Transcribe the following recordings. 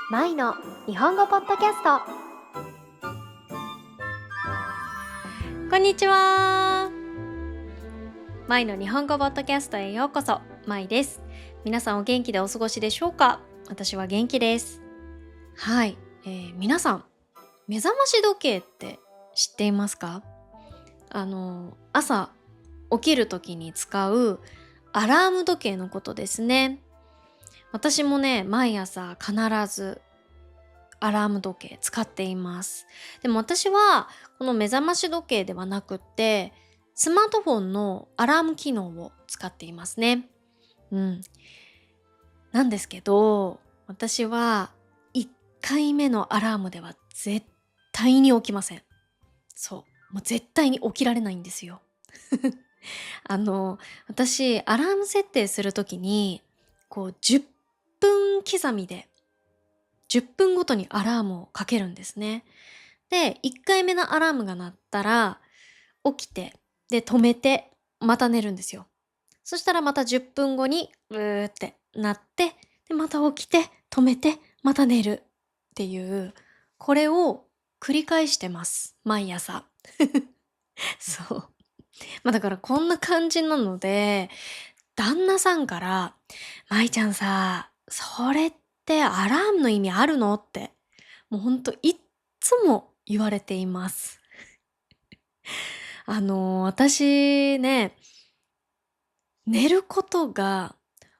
マイの日本語ポッドキャスト。こんにちは。マイの日本語ポッドキャストへようこそ。マイです。皆さんお元気でお過ごしでしょうか？私は元気です。はい、皆さん目覚まし時計って知っていますか？朝起きる時に使うアラーム時計のことですね。私もね、毎朝必ずアラーム時計使っています。でも私はこの目覚まし時計ではなくって、スマートフォンのアラーム機能を使っていますね。うん。なんですけど、私は1回目のアラームでは絶対に起きません。そう。もう絶対に起きられないんですよ。あの、私、アラーム設定するときに、10分刻みで10分ごとにアラームをかけるんですね。で、1回目のアラームが鳴ったら、起きて、で、止めて、また寝るんですよ。そしたらまた10分後に、ブーって鳴って、で、また起きて、止めて、また寝るっていう、これを繰り返してます。毎朝。そう。だからこんな感じなので、旦那さんから、舞ちゃんさ、それってアラームの意味あるのって、もうほんといっつも言われています。私ね、寝ることが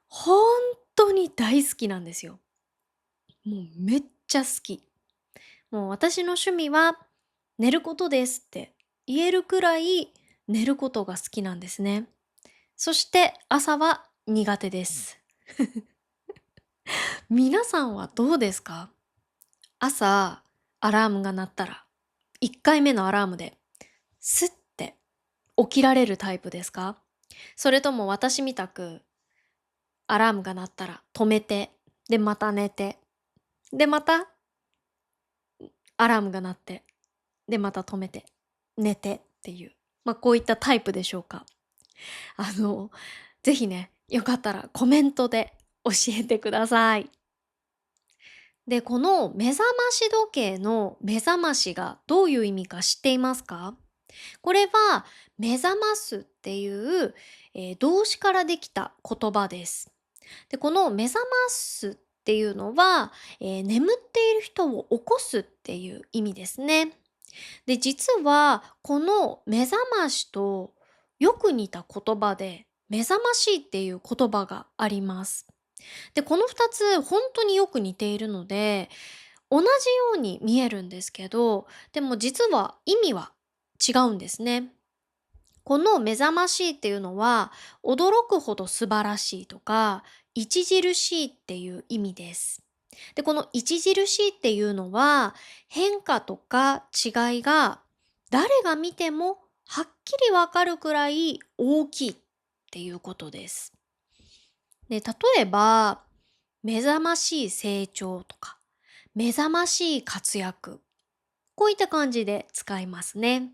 ほんとに大好きなんですよ。もうめっちゃ好き。もう私の趣味は寝ることですって言えるくらい寝ることが好きなんですね。そして朝は苦手です。皆さんはどうですか？朝、アラームが鳴ったら、1回目のアラームで、スッて起きられるタイプですか？それとも私みたく、アラームが鳴ったら止めて、で、また寝て、で、またアラームが鳴って、で、また止めて、寝てっていう、こういったタイプでしょうか？あの、ぜひね、よかったらコメントで教えてください。で、この目覚まし時計の目覚ましがどういう意味か知っていますか？これは目覚ますっていう、動詞からできた言葉です。で、この目覚ますっていうのは、眠っている人を起こすっていう意味ですね。で、実はこの目覚ましとよく似た言葉で、目覚ましいっていう言葉があります。で、この2つ本当によく似ているので、同じように見えるんですけど、でも実は意味は違うんですね。この目覚ましいっていうのは、驚くほど素晴らしいとか、著しいっていう意味です。で、この著しいっていうのは、変化とか違いが誰が見てもはっきりわかるくらい大きいっていうことです。で、例えば、目覚ましい成長とか、目覚ましい活躍、こういった感じで使いますね。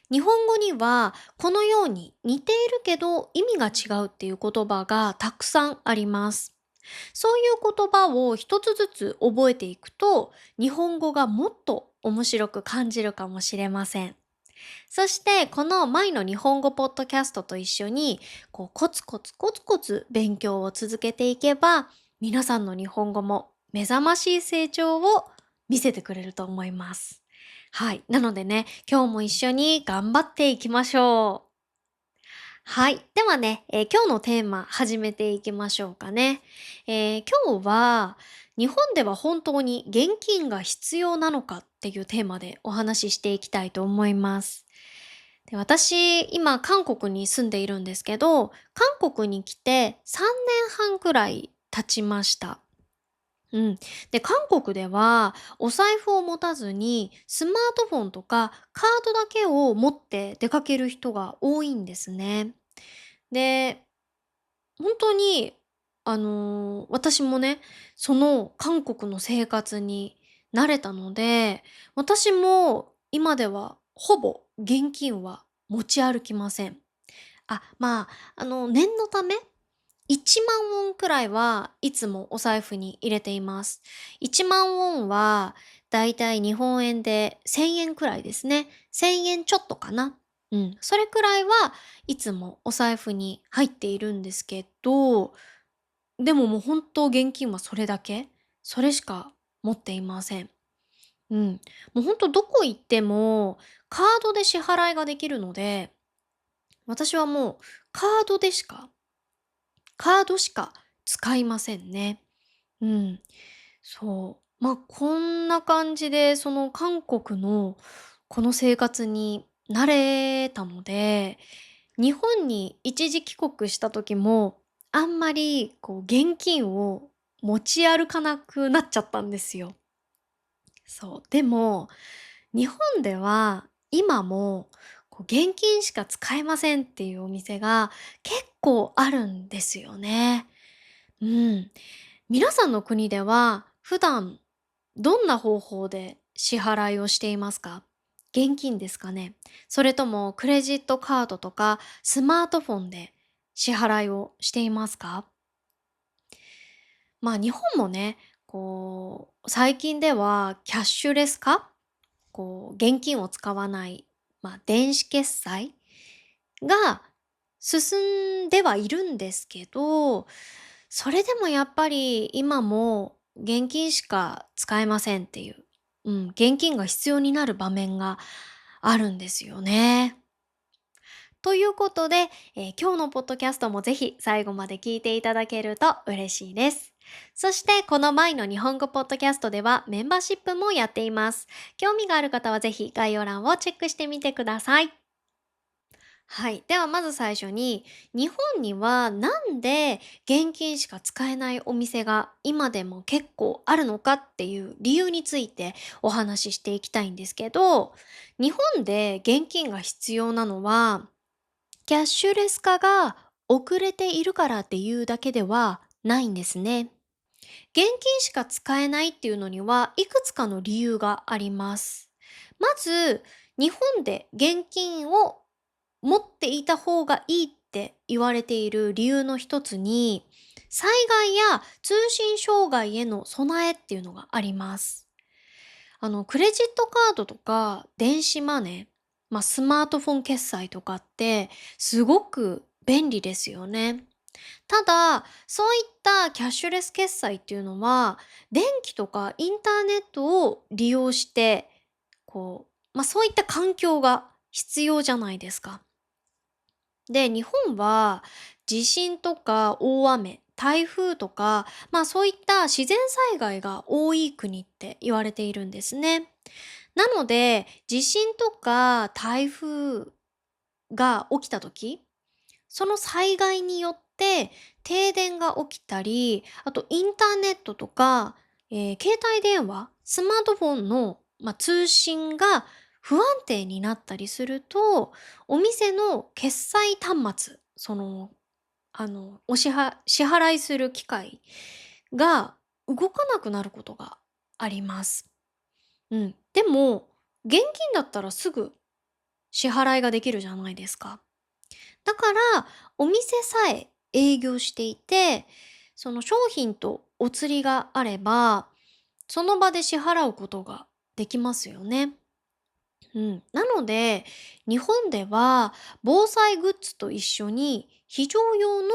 日本語にはこのように似ているけど意味が違うっていう言葉がたくさんあります。そういう言葉を一つずつ覚えていくと、日本語がもっと面白く感じるかもしれません。そしてこのマイの日本語ポッドキャストと一緒にコツコツコツコツ勉強を続けていけば、皆さんの日本語も目覚ましい成長を見せてくれると思います。はい。なのでね、今日も一緒に頑張っていきましょう。はい。ではね、今日のテーマ始めていきましょうかね。今日は日本では本当に現金が必要なのかっていうテーマでお話ししていきたいと思います。で、私、今韓国に住んでいるんですけど、韓国に来て3年半くらい経ちました。うん。で、韓国ではお財布を持たずにスマートフォンとかカードだけを持って出かける人が多いんですね。で、本当に、私もね、その韓国の生活に慣れたので、私も今ではほぼ現金は持ち歩きません。念のため、1万ウォンくらいはいつもお財布に入れています。1万ウォンはだいたい日本円で1000円くらいですね。1000円ちょっとかな。うん。それくらいはいつもお財布に入っているんですけど、でももう本当現金はそれだけ、それしか持っていません。うん。もう本当どこ行ってもカードで支払いができるので、私はもうカードでしかカードしか使いませんね。うん。そう。こんな感じで、その韓国のこの生活に慣れたので、日本に一時帰国した時も、あんまりこう現金を持ち歩かなくなっちゃったんですよ。そう。でも、日本では今も現金しか使えませんっていうお店が結構あるんですよね。うん。皆さんの国では普段どんな方法で支払いをしていますか？現金ですかね？それともクレジットカードとかスマートフォンで支払いをしていますか？日本もね、最近ではキャッシュレス化、現金を使わない、電子決済が進んではいるんですけど、それでもやっぱり今も現金しか使えませんっていう、現金が必要になる場面があるんですよね。ということで、今日のポッドキャストもぜひ最後まで聞いていただけると嬉しいです。そしてこの前の日本語ポッドキャストではメンバーシップもやっています。興味がある方はぜひ概要欄をチェックしてみてください。はい。ではまず最初に、日本にはなんで現金しか使えないお店が今でも結構あるのかっていう理由についてお話ししていきたいんですけど、日本で現金が必要なのは、キャッシュレス化が遅れているからっていうだけではないんですね。現金しか使えないっていうのにはいくつかの理由があります。まず、日本で現金を持っていた方がいいって言われている理由の一つに、災害や通信障害への備えっていうのがあります。クレジットカードとか電子マネー、スマートフォン決済とかってすごく便利ですよね。ただ、そういったキャッシュレス決済っていうのは、電気とかインターネットを利用して、そういった環境が必要じゃないですか。で、日本は地震とか大雨、台風とか、そういった自然災害が多い国って言われているんですね。なので、地震とか台風が起きた時、その災害によって停電が起きたり、あとインターネットとか、携帯電話、スマートフォンの、通信が不安定になったりすると、お店の決済端末、支払いする機械が動かなくなることがあります。うん。でも、現金だったらすぐ支払いができるじゃないですか。だから、お店さえ営業していて、その商品とお釣りがあれば、その場で支払うことができますよね。うん。なので、日本では防災グッズと一緒に非常用の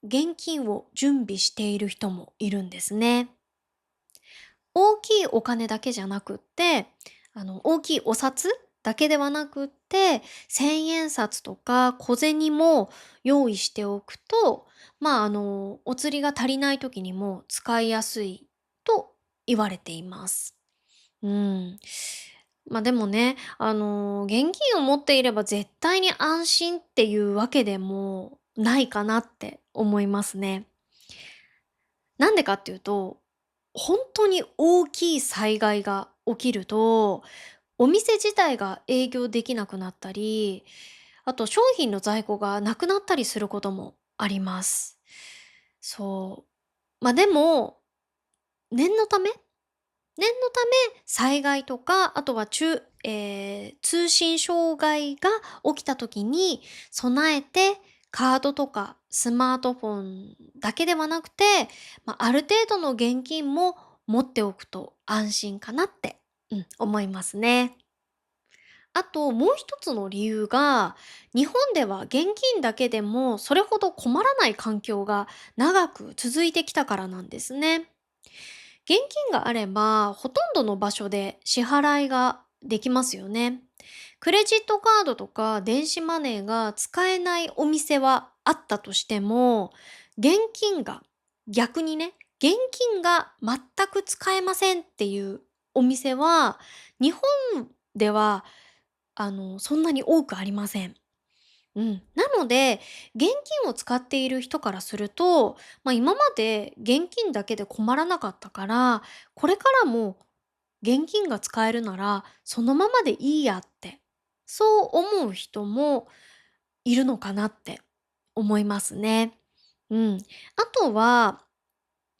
現金を準備している人もいるんですね。大きいお金だけじゃなくって、大きいお札だけではなくって、千円札とか小銭も用意しておくと、お釣りが足りない時にも使いやすいと言われています。うん。でもね、現金を持っていれば絶対に安心っていうわけでもないかなって思いますね。なんでかっていうと、本当に大きい災害が起きると、お店自体が営業できなくなったり、あと商品の在庫がなくなったりすることもあります。そう。でも、念のため念のため、災害とか、あとは通信障害が起きた時に備えて、カードとかスマートフォンだけではなくて、ある程度の現金も持っておくと安心かなって、思いますね。あともう一つの理由が、日本では現金だけでもそれほど困らない環境が長く続いてきたからなんですね。現金があれば、ほとんどの場所で支払いができますよね。クレジットカードとか電子マネーが使えないお店はあったとしても、現金が、逆にね、現金が全く使えませんっていうお店は、日本では、そんなに多くありません。なので、現金を使っている人からすると、今まで現金だけで困らなかったから、これからも現金が使えるなら、そのままでいいやって、そう思う人もいるのかなって思いますね。あとは、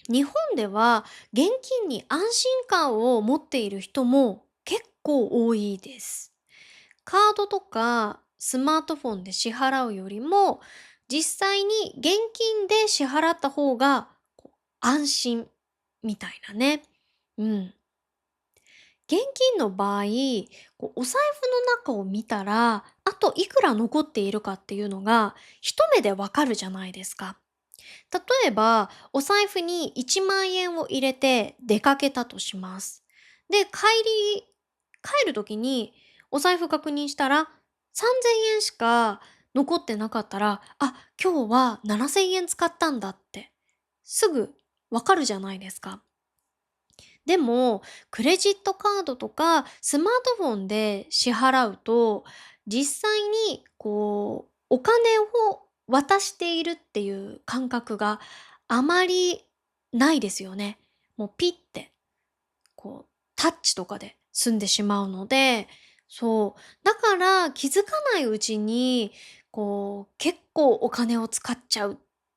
日本では現金に安心感を持っている人も結構多いです。カードとかスマートフォンで支払うよりも、実際に現金で支払った方が安心みたいなね。うん。現金の場合、お財布の中を見たら、あといくら残っているかっていうのが一目でわかるじゃないですか。例えば、お財布に1万円を入れて出かけたとします。で、帰る時にお財布確認したら3000円しか残ってなかったら、あ、今日は7000円使ったんだってすぐわかるじゃないですか。でも、クレジットカードとかスマートフォンで支払うと、実際にお金を渡しているっていう感覚があまりないですよね。もうピッて、タッチとかで済んでしまうので、そう。だから気づかないうちに、結構お金を使っちゃうっ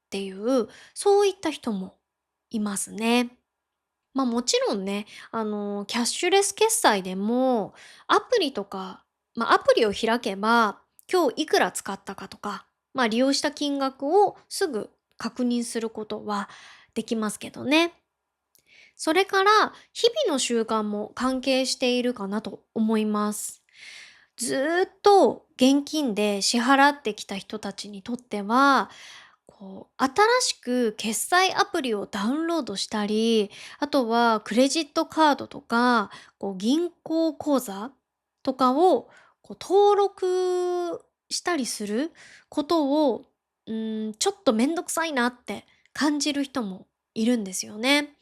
ていう、そういった人もいますね。もちろんね、キャッシュレス決済でも、アプリとか、アプリを開けば、今日いくら使ったかとか、利用した金額をすぐ確認することはできますけどね。それから、日々の習慣も関係しているかなと思います。ずーっと現金で支払ってきた人たちにとっては、新しく決済アプリをダウンロードしたり、あとはクレジットカードとか、銀行口座とかを登録したりすることを、ちょっとめんどくさいなって感じる人もいるんですよね。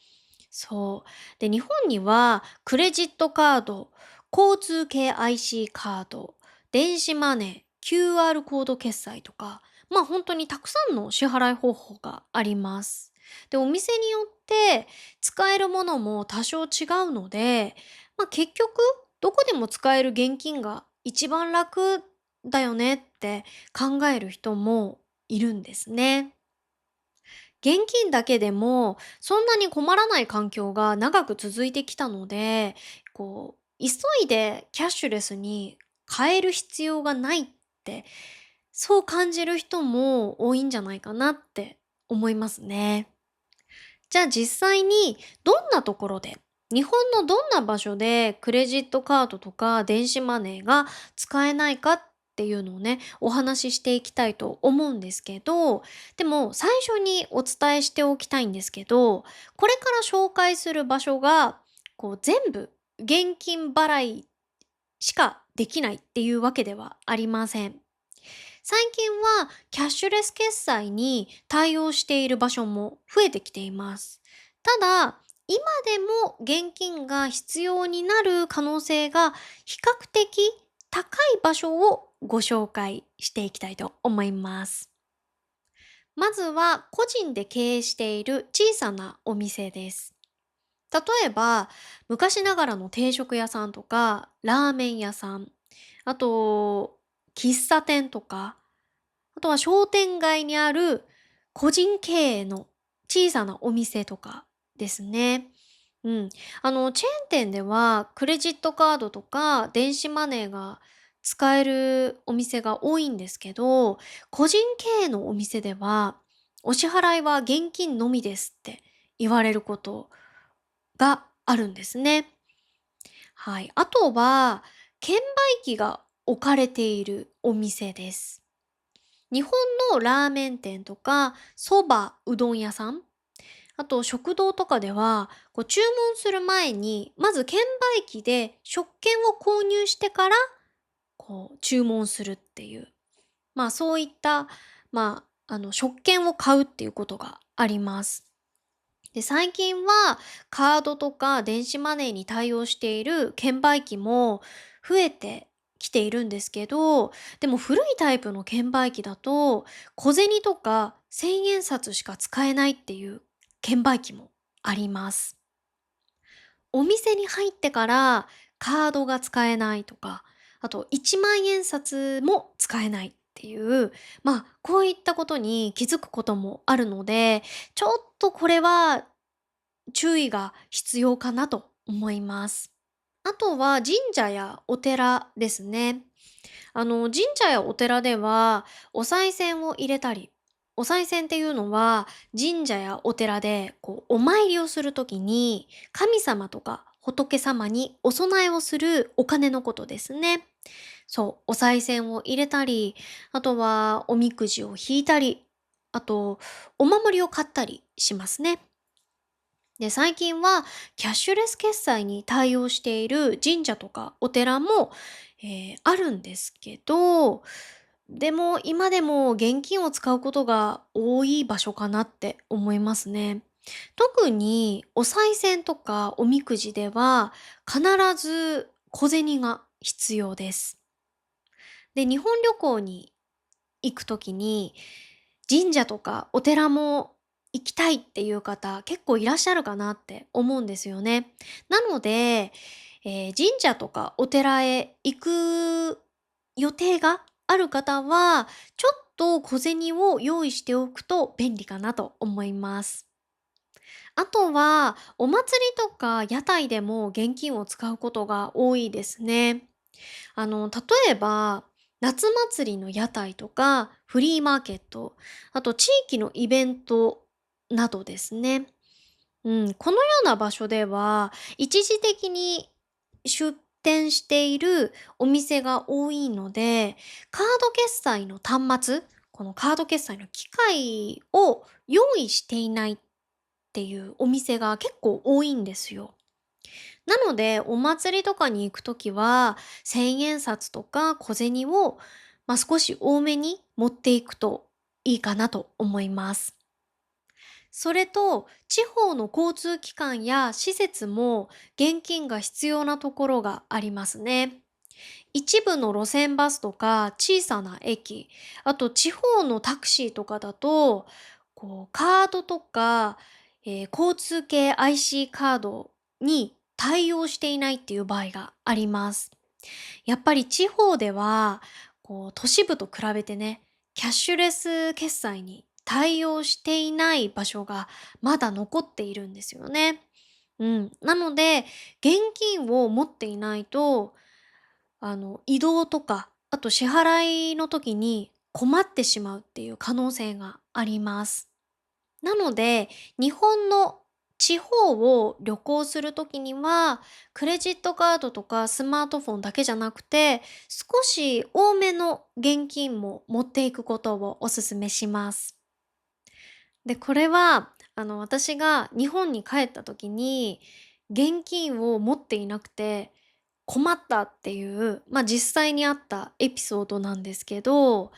そう。で、日本にはクレジットカード、交通系 IC カード、電子マネー、QR コード決済とか、本当にたくさんの支払い方法があります。で、お店によって使えるものも多少違うので、結局どこでも使える現金が一番楽だよねって考える人もいるんですね。現金だけでもそんなに困らない環境が長く続いてきたので、急いでキャッシュレスに変える必要がないって、そう感じる人も多いんじゃないかなって思いますね。じゃあ実際にどんなところで、日本のどんな場所でクレジットカードとか電子マネーが使えないかっていうのをね、お話ししていきたいと思うんですけど、でも最初にお伝えしておきたいんですけど、これから紹介する場所が、全部現金払いしかできないっていうわけではありません。最近はキャッシュレス決済に対応している場所も増えてきています。ただ、今でも現金が必要になる可能性が比較的高い場所をご紹介していきたいと思います。まずは個人で経営している小さなお店です。例えば、昔ながらの定食屋さんとか、ラーメン屋さん、あと、喫茶店とか、あとは商店街にある個人経営の小さなお店とかですね。チェーン店ではクレジットカードとか電子マネーが使えるお店が多いんですけど、個人経営のお店ではお支払いは現金のみですって言われることがあるんですね。はい。あとは、券売機が置かれているお店です。日本のラーメン店とか、そば、うどん屋さん、あと食堂とかでは、注文する前に、まず券売機で食券を購入してから、注文するっていう、そういった、食券を買うっていうことがあります。で、最近はカードとか電子マネーに対応している券売機も増えてきているんですけど、でも古いタイプの券売機だと、小銭とか千円札しか使えないっていう券売機もあります。お店に入ってからカードが使えないとか、あと1万円札も使えないっていう、こういったことに気づくこともあるので、ちょっとこれは注意が必要かなと思います。あとは神社やお寺ですね。神社やお寺ではお賽銭を入れたり、お賽銭っていうのは神社やお寺でお参りをするときに神様とか仏様にお供えをするお金のことですね。そう、お賽銭を入れたり、あとはおみくじを引いたり、あとお守りを買ったりしますね。で、最近はキャッシュレス決済に対応している神社とかお寺も、あるんですけど、でも今でも現金を使うことが多い場所かなって思いますね。特にお賽銭とかおみくじでは必ず小銭が必要です。で、日本旅行に行くときに、神社とかお寺も行きたいっていう方、結構いらっしゃるかなって思うんですよね。なので、神社とかお寺へ行く予定がある方は、ちょっと小銭を用意しておくと便利かなと思います。あとは、お祭りとか屋台でも現金を使うことが多いですね。例えば、夏祭りの屋台とか、フリーマーケット、あと地域のイベントなどですね。このような場所では、一時的に出店しているお店が多いので、カード決済の端末、このカード決済の機械を用意していないっていうお店が結構多いんですよ。なので、お祭りとかに行くときは、千円札とか小銭を、少し多めに持っていくといいかなと思います。それと、地方の交通機関や施設も現金が必要なところがありますね。一部の路線バスとか小さな駅、あと地方のタクシーとかだと、カードとか、交通系 IC カードに対応していないっていう場合があります。やっぱり地方では、都市部と比べてね、キャッシュレス決済に対応していない場所がまだ残っているんですよね。なので、現金を持っていないと、移動とか、あと支払いの時に困ってしまうっていう可能性があります。なので、日本の地方を旅行するときには、クレジットカードとかスマートフォンだけじゃなくて、少し多めの現金も持っていくことをお勧めします。で、これは、私が日本に帰った時に、現金を持っていなくて困ったっていう、実際にあったエピソードなんですけど、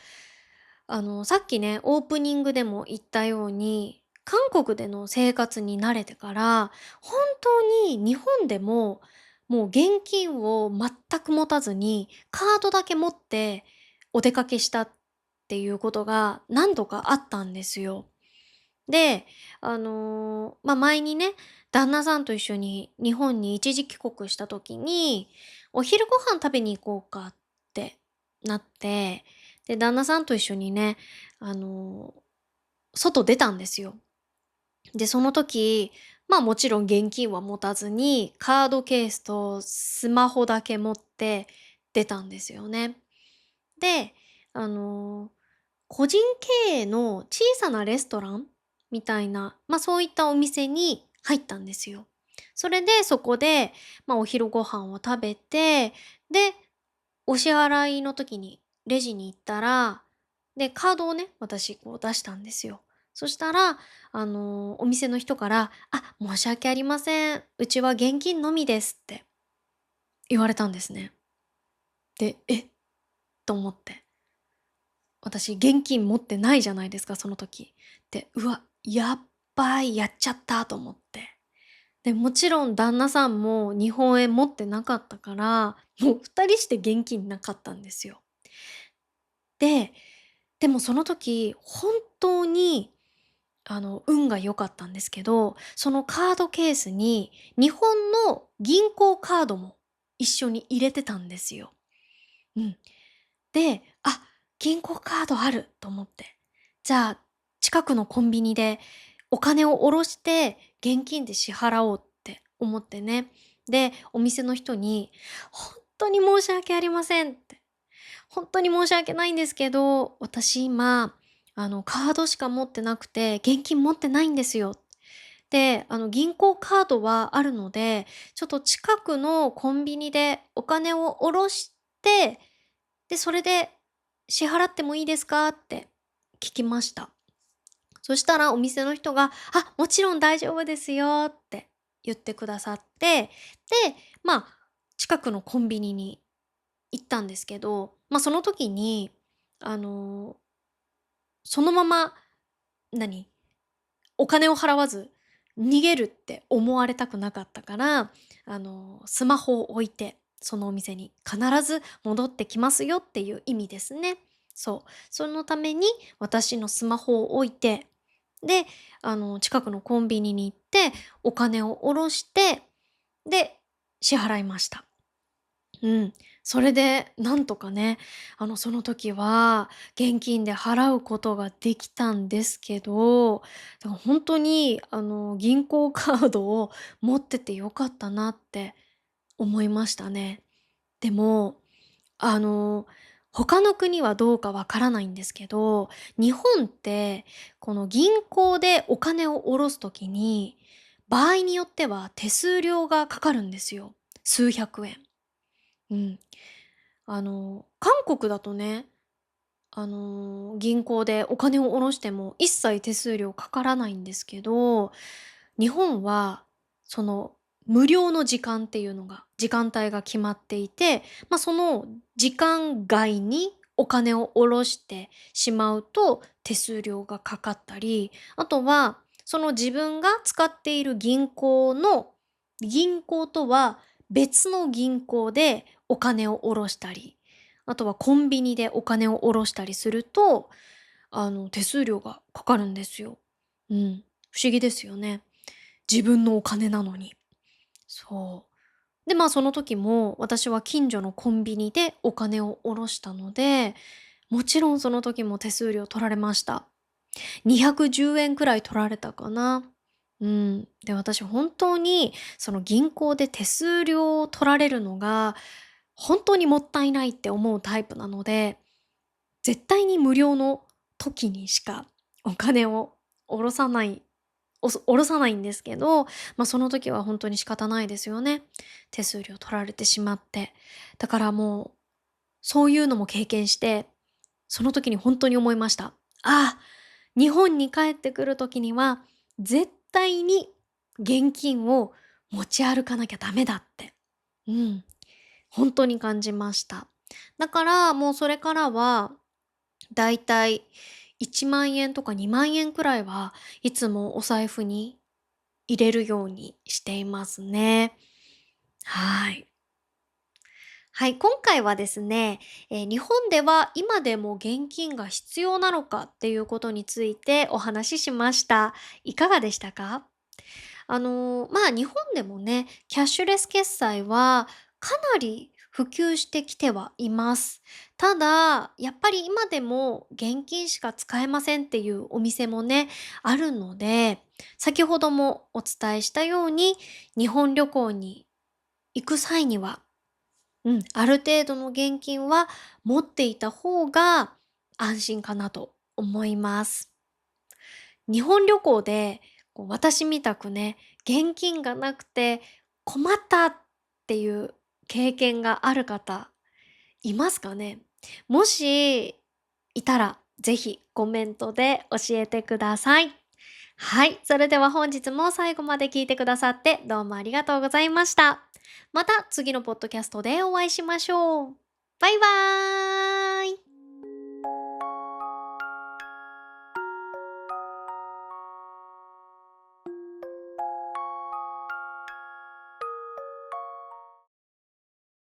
さっきね、オープニングでも言ったように、韓国での生活に慣れてから、本当に日本でも、もう現金を全く持たずに、カードだけ持ってお出かけしたっていうことが何度かあったんですよ。で、前にね、旦那さんと一緒に日本に一時帰国した時に、お昼ご飯食べに行こうかってなって、で、旦那さんと一緒にね、あの、外出たんですよ。で、その時、もちろん現金は持たずに、カードケースとスマホだけ持って出たんですよね。で、あの個人経営の小さなレストランみたいな、そういったお店に入ったんですよ。それでそこで、お昼ご飯を食べて、で、お支払いの時にレジに行ったら、で、カードをね、私こう出したんですよ。そしたら、お店の人から、「あ、申し訳ありません。うちは現金のみです」って言われたんですね。で、と思って。私現金持ってないじゃないですか、その時。で、うわ、やっばい、やっちゃったと思って。で、もちろん旦那さんも日本円持ってなかったから、もう2人して現金なかったんですよ。で、でもその時、本当に運が良かったんですけど、そのカードケースに日本の銀行カードも一緒に入れてたんですよ。うん。で、あ、銀行カードあると思って。じゃあ、近くのコンビニでお金を下ろして現金で支払おうって思ってね。で、お店の人に、本当に申し訳ありませんって。本当に申し訳ないんですけど、私今、カードしか持ってなくて、現金持ってないんですよ。で、銀行カードはあるので、ちょっと近くのコンビニでお金を下ろして、で、それで支払ってもいいですかって聞きました。そしたらお店の人が、あ、もちろん大丈夫ですよって言ってくださって、で、まあ、近くのコンビニに行ったんですけど、その時に、あの、そのまま、何、お金を払わず逃げるって思われたくなかったから、スマホを置いて、そのお店に必ず戻ってきますよっていう意味ですね。そう。そのために私のスマホを置いて、で、近くのコンビニに行って、お金を下ろして、で、支払いました。うん。それで、なんとかね、その時は現金で払うことができたんですけど、だからほんとに、銀行カードを持ってて良かったなって思いましたね。でも、あの、他の国はどうかわからないんですけど、日本って、この銀行でお金を下ろす時に、場合によっては手数料がかかるんですよ。数百円。うん。韓国だとね、銀行でお金を下ろしても一切手数料かからないんですけど、日本は、その、無料の時間帯が決まっていて、その時間外にお金を下ろしてしまうと手数料がかかったり、あとは、その自分が使っている銀行とは別の銀行でお金を下ろしたり、あとはコンビニでお金を下ろしたりすると、手数料がかかるんですよ。うん。不思議ですよね。自分のお金なのに。そう。で、その時も私は近所のコンビニでお金を下ろしたので、もちろんその時も手数料取られました。210円くらい取られたかな。うん。で、私本当にその銀行で手数料を取られるのが本当にもったいないって思うタイプなので、絶対に無料の時にしかお金を下ろさない下ろさないんですけど、その時は本当に仕方ないですよね。手数料取られてしまって。だからもう、そういうのも経験して、その時に本当に思いました。ああ、日本に帰ってくる時には、絶対に現金を持ち歩かなきゃダメだって。うん、本当に感じました。だからもうそれからはだいたい1万円とか2万円くらいはいつもお財布に入れるようにしていますね。はい。はい、今回はですね、日本では今でも現金が必要なのかっていうことについてお話ししました。いかがでしたか？日本でもね、キャッシュレス決済はかなり普及してきてはいます。ただ、やっぱり今でも現金しか使えませんっていうお店もね、あるので、先ほどもお伝えしたように、日本旅行に行く際には、ある程度の現金は持っていた方が安心かなと思います。日本旅行で、私みたくね、現金がなくて困ったっていう経験がある方いますかね？もしいたら、ぜひコメントで教えてください。はい、それでは本日も最後まで聞いてくださってどうもありがとうございました。また次のポッドキャストでお会いしましょう。バイバーイ。